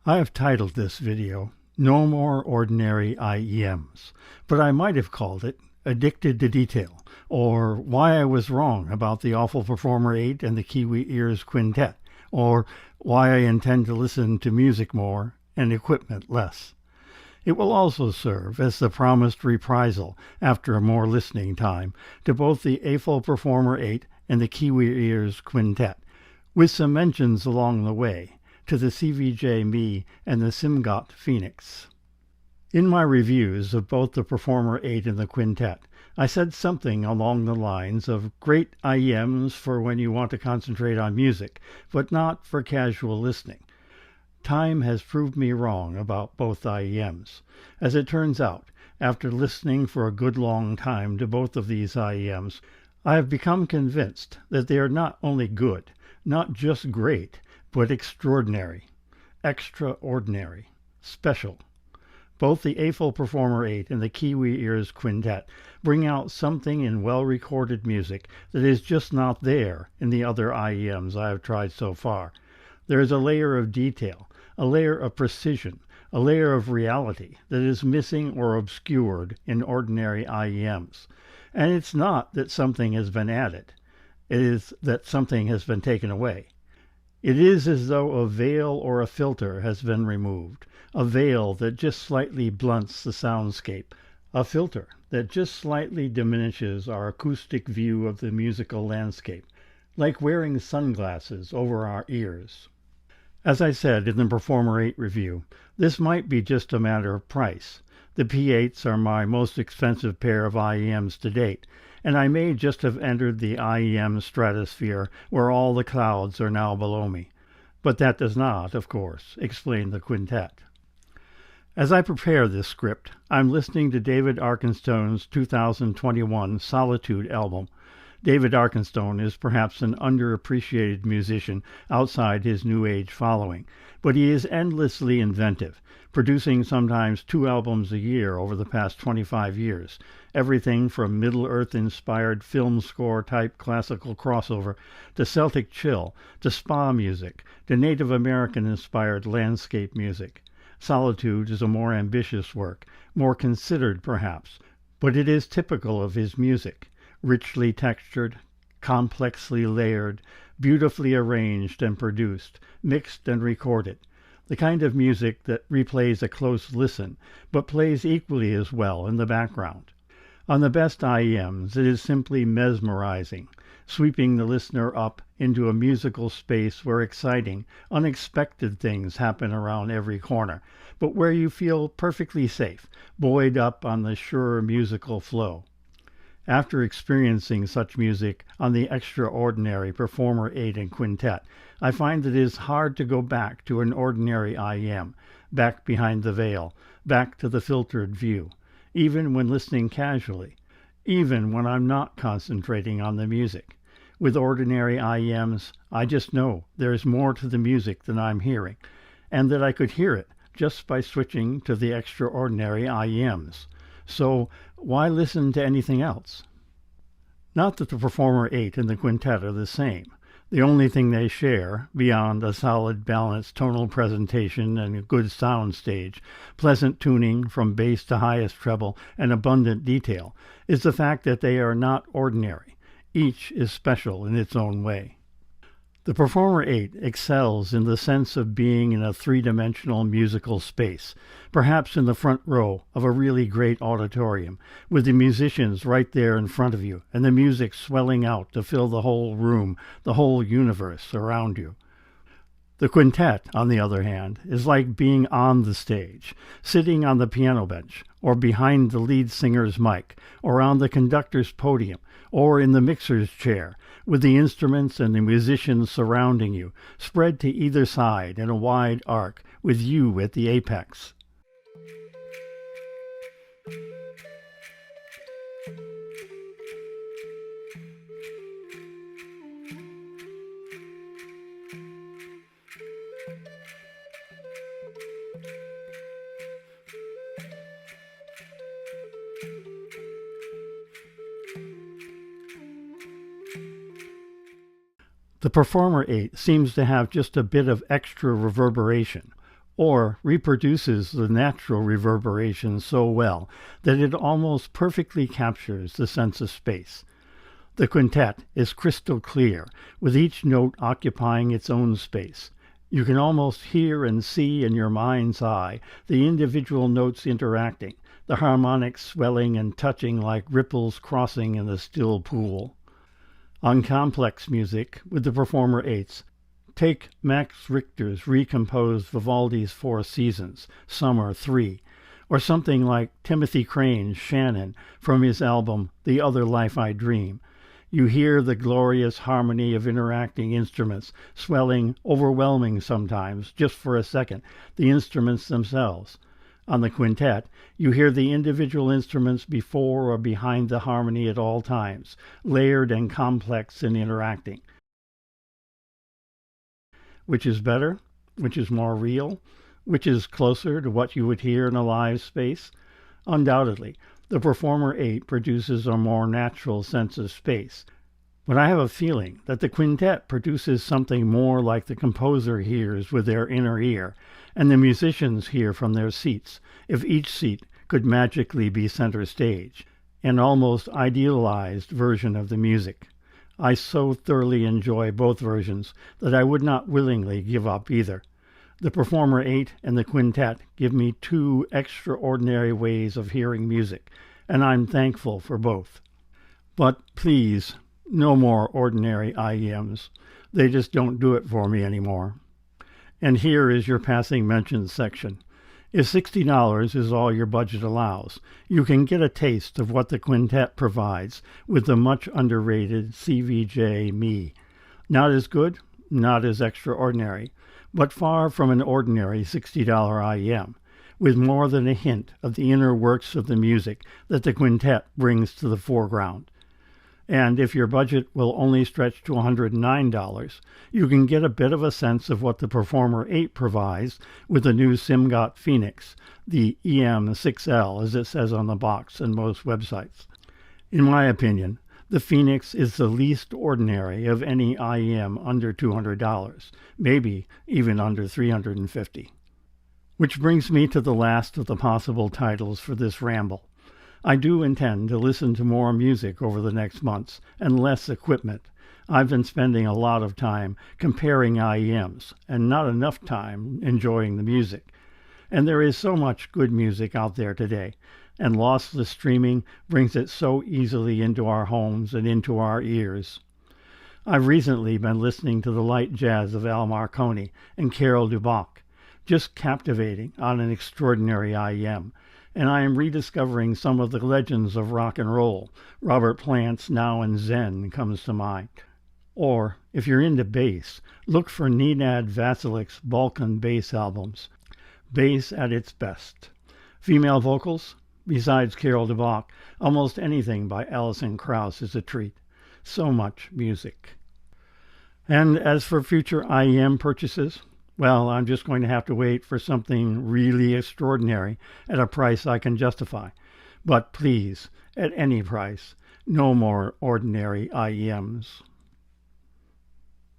I have titled this video, No More Ordinary IEMs, but I might have called it Addicted to Detail, or Why I Was Wrong About the Aful Perfromer 8 and the Kiwi Ears Quintet, or Why I Intend to Listen to Music More and Equipment Less. It will also serve as the promised reprisal, after a more listening time, to both the Aful Perfromer 8 and the Kiwi Ears Quintet, with some mentions along the way to the CVJ Mei and the Simgot Phoenix. In my reviews of both the Perfromer 8 and the Quintet, I said something along the lines of great iems for when you want to concentrate on music, but not for casual listening. Time has proved me wrong about both iems. As it turns out, after listening for a good long time to both of these iems, I have become convinced that they are not only good, not just great, but extraordinary, extraordinary, special. Both the Aful Perfromer 8 and the Kiwi Ears Quintet bring out something in well-recorded music that is just not there in the other IEMs I have tried so far. There is a layer of detail, a layer of precision, a layer of reality that is missing or obscured in ordinary IEMs. And it's not that something has been added. It is that something has been taken away. It is as though a veil or a filter has been removed, a veil that just slightly blunts the soundscape, a filter that just slightly diminishes our acoustic view of the musical landscape, like wearing sunglasses over our ears. As I said in the Perfromer 8 review, this might be just a matter of price. The P8s are my most expensive pair of IEMs to date, and I may just have entered the IEM stratosphere where all the clouds are now below me. But that does not, of course, explain the quintet. As I prepare this script, I'm listening to David Arkenstone's 2021 Solitude album. David Arkenstone is perhaps an underappreciated musician outside his New Age following, but he is endlessly inventive, producing sometimes 2 albums a year over the past 25 years, everything from Middle-earth-inspired film score-type classical crossover to Celtic chill, to spa music, to Native American-inspired landscape music. Solitude is a more ambitious work, more considered perhaps, but it is typical of his music. Richly textured, complexly layered, beautifully arranged and produced, mixed and recorded. The kind of music that replays a close listen, but plays equally as well in the background. On the best IEMs, it is simply mesmerizing, sweeping the listener up into a musical space where exciting, unexpected things happen around every corner, but where you feel perfectly safe, buoyed up on the sure musical flow. After experiencing such music on the extraordinary Perfromer 8 and Quintet, I find that it is hard to go back to an ordinary IEM, back behind the veil, back to the filtered view, even when listening casually, even when I'm not concentrating on the music. With ordinary IEMs, I just know there is more to the music than I'm hearing, and that I could hear it just by switching to the extraordinary IEMs. So why listen to anything else? Not that the Perfromer 8 and the Quintet are the same. The only thing they share, beyond a solid, balanced tonal presentation and a good sound stage, pleasant tuning from bass to highest treble, and abundant detail, is the fact that they are not ordinary. Each is special in its own way. The Perfromer 8 excels in the sense of being in a three-dimensional musical space, perhaps in the front row of a really great auditorium, with the musicians right there in front of you, and the music swelling out to fill the whole room, the whole universe around you. The quintet, on the other hand, is like being on the stage, sitting on the piano bench, or behind the lead singer's mic, or on the conductor's podium, or in the mixer's chair, with the instruments and the musicians surrounding you, spread to either side in a wide arc, with you at the apex. The Perfromer 8 seems to have just a bit of extra reverberation, or reproduces the natural reverberation so well that it almost perfectly captures the sense of space. The quintet is crystal clear, with each note occupying its own space. You can almost hear and see in your mind's eye the individual notes interacting, the harmonics swelling and touching like ripples crossing in a still pool. On complex music, with the Performer 8s, take Max Richter's recomposed Vivaldi's Four Seasons, Summer 3, or something like Timothy Crane's Shannon from his album The Other Life I Dream. You hear the glorious harmony of interacting instruments, swelling, overwhelming sometimes, just for a second, the instruments themselves. On the quintet, you hear the individual instruments before or behind the harmony at all times, layered and complex and interacting. Which is better? Which is more real? Which is closer to what you would hear in a live space? Undoubtedly, the Performer 8 produces a more natural sense of space. But I have a feeling that the quintet produces something more like the composer hears with their inner ear, and the musicians hear from their seats, if each seat could magically be center stage, an almost idealized version of the music. I so thoroughly enjoy both versions that I would not willingly give up either. The Performer 8 and the quintet give me two extraordinary ways of hearing music, and I'm thankful for both. But please, no more ordinary iems. They just don't do it for me anymore. And here is your passing mentions section. If $60 is all your budget allows, you can get a taste of what the quintet provides with the much underrated CVJ Mei. Not as good, not as extraordinary, but far from an ordinary $60 IEM, with more than a hint of the inner works of the music that the quintet brings to the foreground. And if your budget will only stretch to $109, you can get a bit of a sense of what the Performer 8 provides with the new Simgot Phoenix, the iems 6L as it says on the box and most websites. In my opinion, the Phoenix is the least ordinary of any IEM under $200, maybe even under $350. Which brings me to the last of the possible titles for this ramble. I do intend to listen to more music over the next months and less equipment. I've been spending a lot of time comparing IEMs and not enough time enjoying the music. And there is so much good music out there today, and lossless streaming brings it so easily into our homes and into our ears. I've recently been listening to the light jazz of Al Marconi and Carol Dubach, just captivating on an extraordinary IEM, and I am rediscovering some of the legends of rock and roll. Robert Plant's Now and Zen comes to mind. Or, if you're into bass, look for Nenad Vasilik's Balkan bass albums. Bass at its best. Female vocals? Besides Carol Dubach, almost anything by Alison Krauss is a treat. So much music. And as for future IEM purchases, well, I'm just going to have to wait for something really extraordinary at a price I can justify. But please, at any price, no more ordinary IEMs.